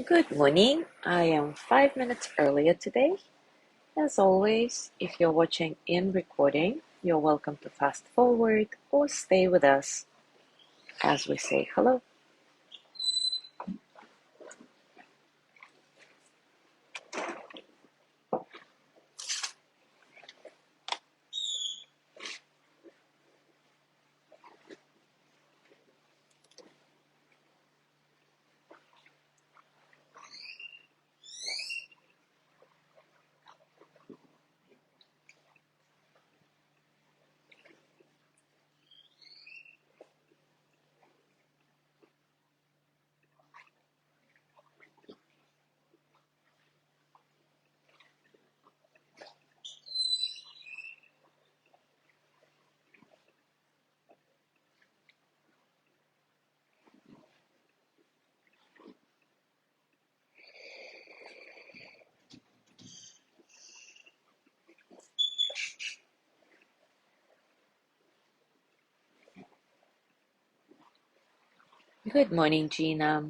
Good morning. I am 5 minutes earlier today. As always, if you're watching in recording, you're welcome to fast forward or stay with us as we say hello. Good morning, Gina.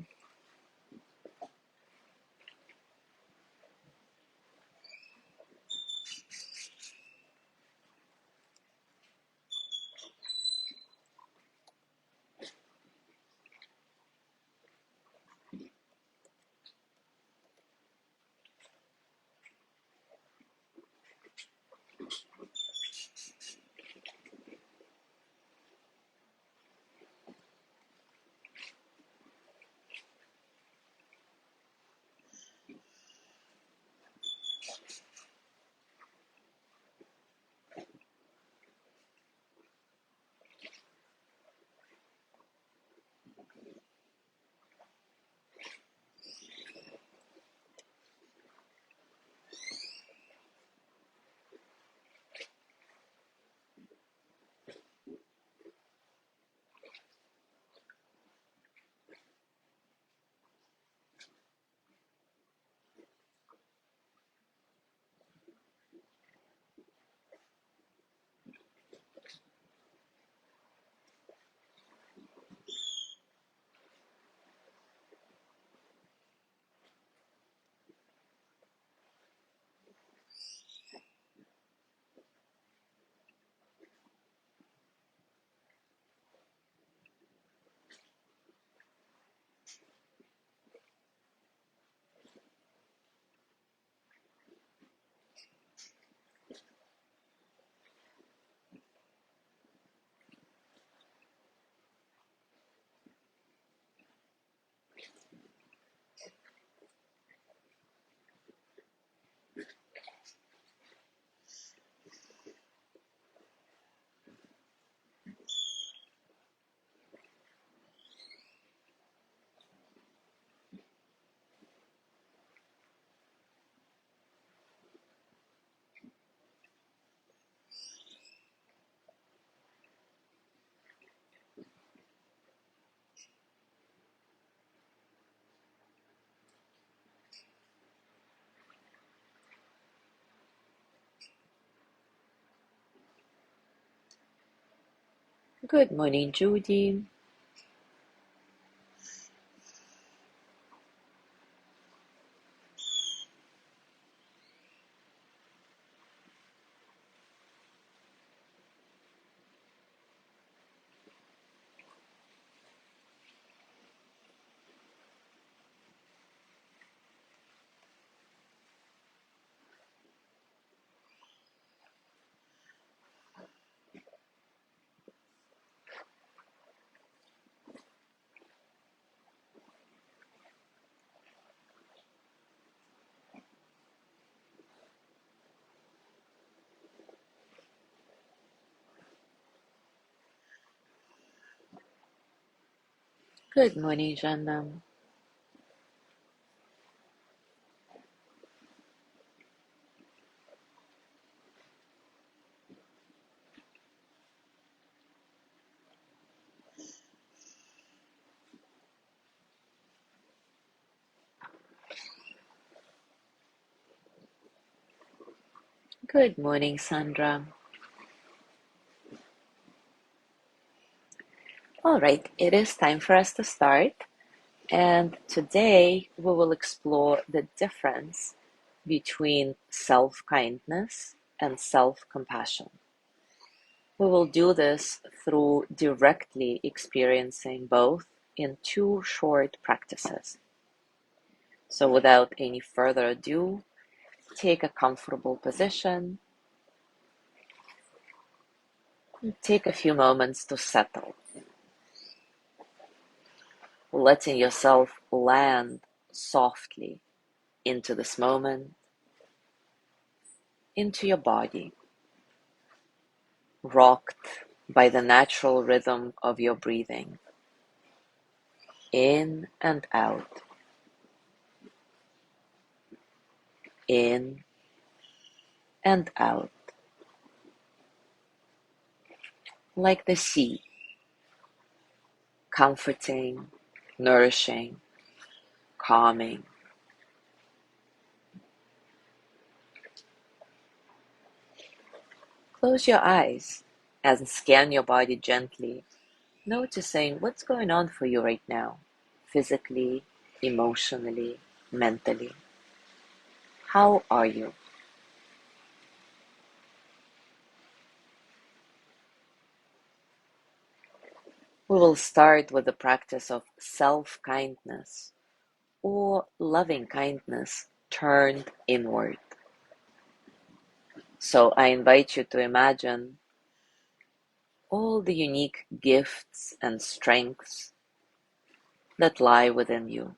Good morning, Judy. Good morning, Jana. Good morning, Sandra. All right, it is time for us to start. And today we will explore the difference between self-kindness and self-compassion. We will do this through directly experiencing both in two short practices. So without any further ado, take a comfortable position. Take a few moments to settle, letting yourself land softly into this moment, into your body, rocked by the natural rhythm of your breathing, in and out, in and out, like the sea, comforting, nourishing, calming. Close your eyes and scan your body gently, noticing what's going on for you right now, physically, emotionally, mentally. How are you? We will start with the practice of self-kindness or loving kindness turned inward. So I invite you to imagine all the unique gifts and strengths that lie within you,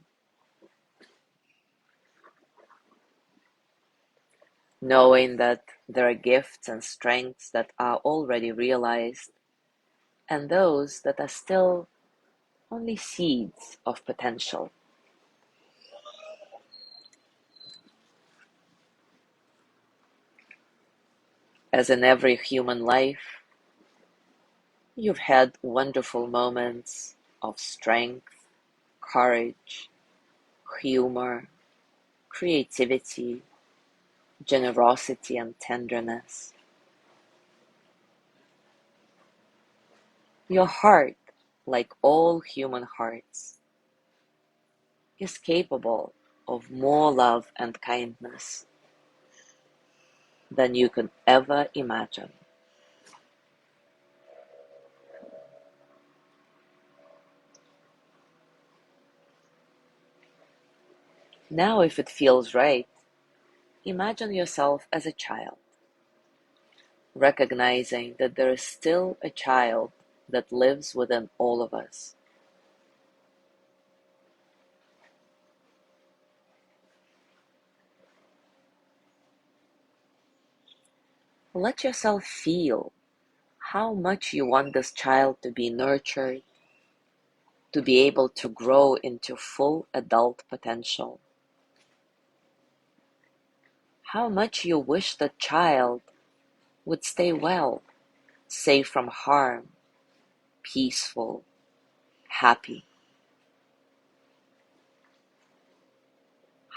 knowing that there are gifts and strengths that are already realized and those that are still only seeds of potential. As in every human life, you've had wonderful moments of strength, courage, humor, creativity, generosity, and tenderness. Your heart, like all human hearts, is capable of more love and kindness than you could ever imagine. Now, if it feels right, imagine yourself as a child, recognizing that there is still a child that lives within all of us. Let yourself feel how much you want this child to be nurtured, to be able to grow into full adult potential. How much you wish the child would stay well, safe from harm, peaceful, happy.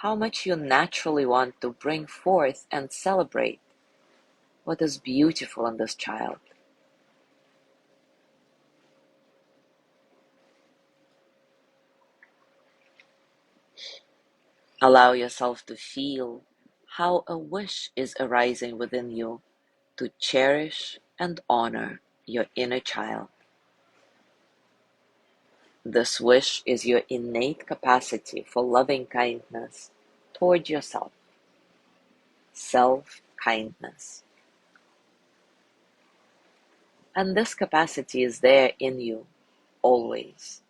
How much you naturally want to bring forth and celebrate what is beautiful in this child. Allow yourself to feel how a wish is arising within you to cherish and honor your inner child. This wish is your innate capacity for loving kindness toward yourself, self-kindness. And this capacity is there in you always,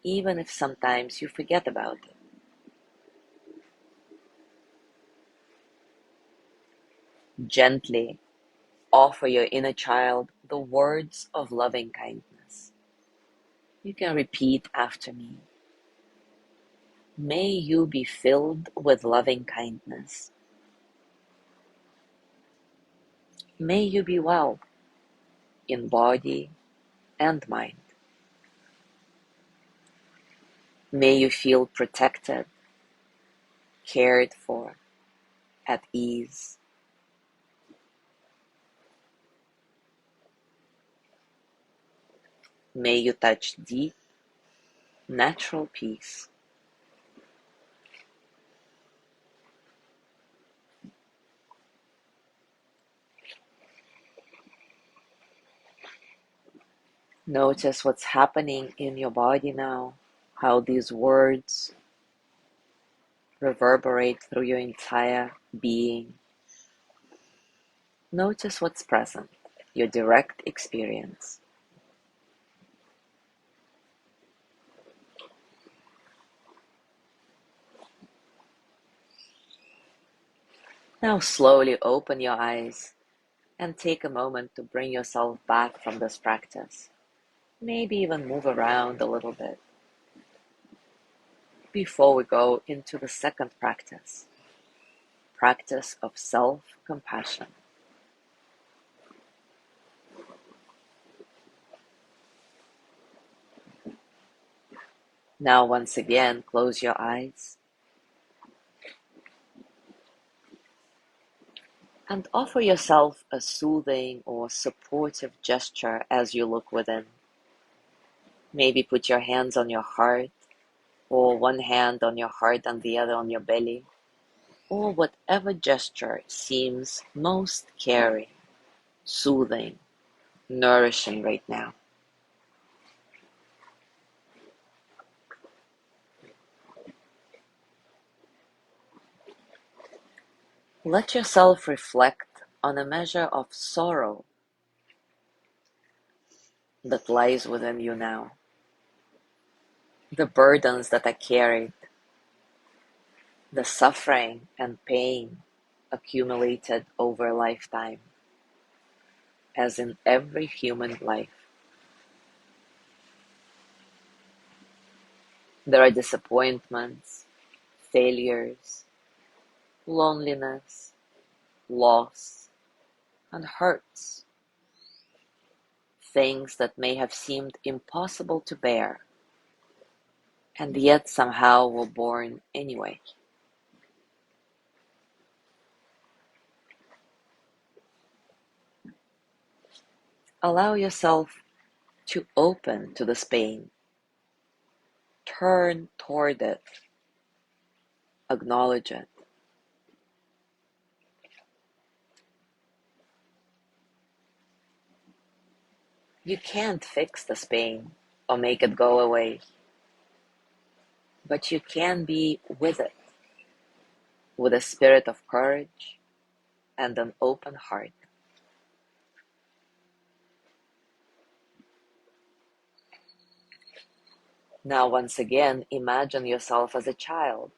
even if sometimes you forget about it. Gently offer your inner child the words of loving kindness. You can repeat after me. May you be filled with loving kindness. May you be well in body and mind. May you feel protected, cared for, at ease. May you touch deep natural peace. Notice what's happening in your body now, how these words reverberate through your entire being. Notice what's present, your direct experience. Now slowly open your eyes and take a moment to bring yourself back from this practice. Maybe even move around a little bit before we go into the second practice of self-compassion. Now once again, close your eyes and offer yourself a soothing or supportive gesture as you look within. Maybe put your hands on your heart, or one hand on your heart and the other on your belly, or whatever gesture seems most caring, soothing, nourishing right now. Let yourself reflect on a measure of sorrow that lies within you now, the burdens that are carried, the suffering and pain accumulated over a lifetime, as in every human life. There are disappointments, failures, loneliness, loss, and hurts, things that may have seemed impossible to bear, and yet somehow were born anyway. Allow yourself to open to this pain, turn toward it, acknowledge it. You can't fix this pain or make it go away, but you can be with it, with a spirit of courage and an open heart. Now, once again, imagine yourself as a child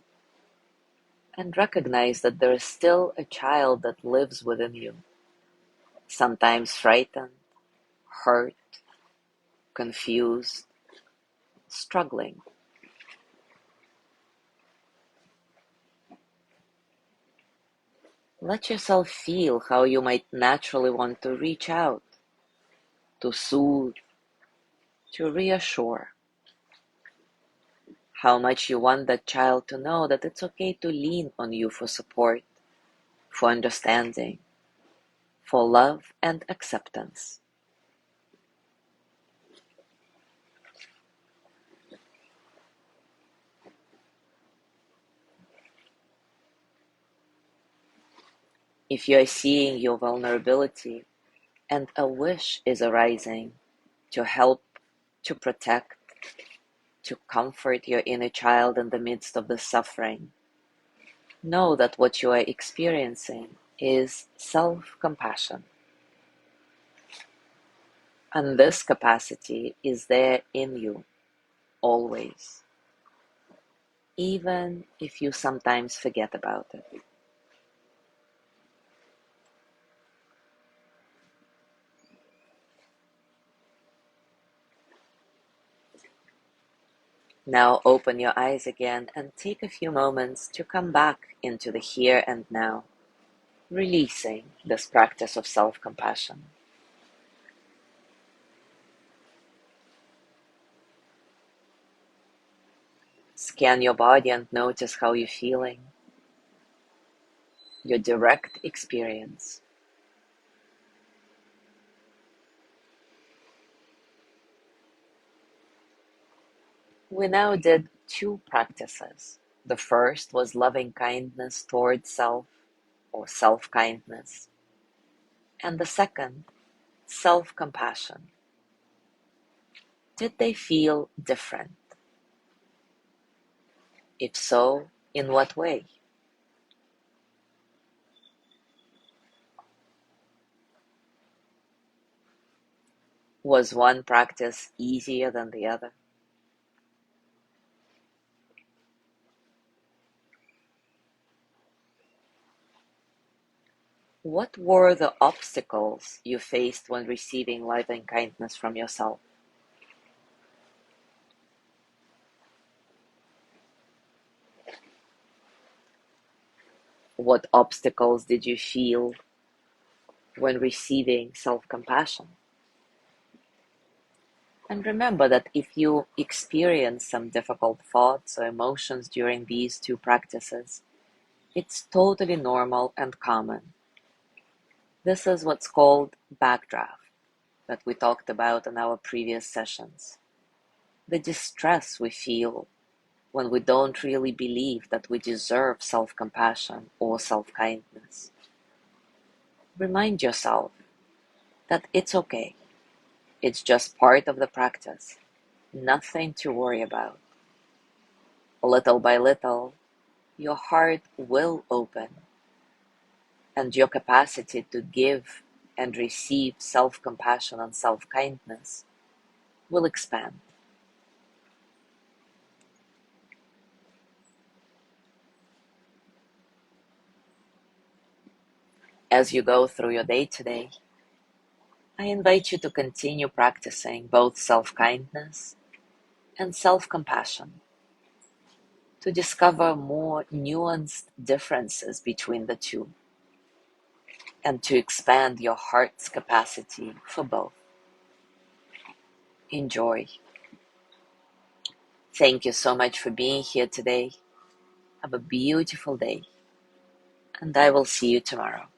and recognize that there is still a child that lives within you, sometimes frightened, hurt, confused, struggling. Let yourself feel how you might naturally want to reach out, to soothe, to reassure. How much you want that child to know that it's okay to lean on you for support, for understanding, for love and acceptance. If you are seeing your vulnerability and a wish is arising to help, to protect, to comfort your inner child in the midst of the suffering, know that what you are experiencing is self-compassion. And this capacity is there in you always, even if you sometimes forget about it. Now open your eyes again and take a few moments to come back into the here and now, releasing this practice of self-compassion. Scan your body and notice how you're feeling, your direct experience. We now did two practices. The first was loving kindness towards self or self kindness, and the second, self compassion. Did they feel different? If so, in what way? Was one practice easier than the other? What were the obstacles you faced when receiving loving kindness from yourself? What obstacles did you feel when receiving self compassion? And remember that if you experience some difficult thoughts or emotions during these two practices, it's totally normal and common. This is what's called backdraft that we talked about in our previous sessions. The distress we feel when we don't really believe that we deserve self-compassion or self-kindness. Remind yourself that it's okay. It's just part of the practice. Nothing to worry about. Little by little, your heart will open and your capacity to give and receive self-compassion and self-kindness will expand. As you go through your day today, I invite you to continue practicing both self-kindness and self-compassion to discover more nuanced differences between the two and to expand your heart's capacity for both. Enjoy. Thank you so much for being here today. Have a beautiful day, and I will see you tomorrow.